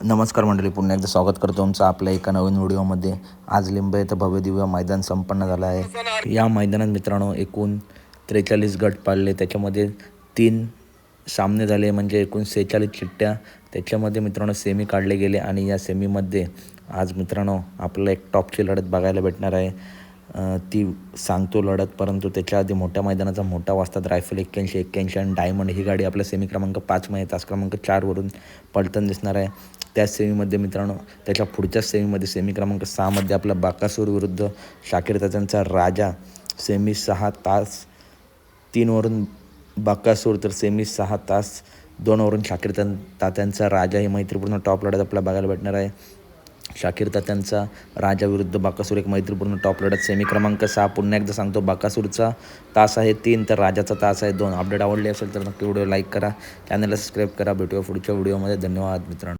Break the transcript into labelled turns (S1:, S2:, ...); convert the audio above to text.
S1: नमस्कार मंडळी, पुन्हा एकदा स्वागत करतो तुमचं आपल्या एका नवीन व्हिडिओमध्ये. आज लिंबे येथे भव्य दिव्य मैदान संपन्न झालं आहे. या मैदानात मित्रांनो एकूण 43 गट पाडले, त्याच्यामध्ये 3 सामने झाले, म्हणजे एकूण 46 चिठ्ठ्या. त्याच्यामध्ये मित्रांनो सेमी काढले गेले आणि या सेमीमध्ये आज मित्रांनो आपल्याला एक टॉपची लढत बघायला भेटणार आहे. ती सांगतो लढत, परंतु त्याच्या आधी मोठ्या मैदानाचा मोठा वाजतात रायफल 81-81 आणि डायमंड ही गाडी आपल्या सेमी क्रमांक 5मध्ये तास क्रमांक 4वरून पलटण दिसणार आहे. त्याच सेमीमध्ये मित्रांनो त्याच्या पुढच्या सेमीमध्ये सेमी क्रमांक 6मध्ये आपला बाकासूर विरुद्ध शाकीर तात्यांचा राजा, सेमी 6 तास 3वरून बाकासूर, तर सेमी 6 तास 2वरून शाकीर तात्यांचा राजा. ही मैत्रीपूर्ण टॉप लढत आपल्याला बघायला भेटणार आहे. शाकीर तात्यांचा राजा विरुद्ध बाकासूर एक मैत्रीपूर्ण टॉप लढत. सेमी क्रमांक 6 पुन्हा एकदा सांगतो, बाकासूरचा तास आहे 3 तर राजाचा तास आहे 2. अपडेट आवडली असेल तर नक्की व्हिडिओ लाईक करा, चॅनलला सबस्क्राईब करा. भेटूया पुढच्या व्हिडिओमध्ये. धन्यवाद मित्रांनो.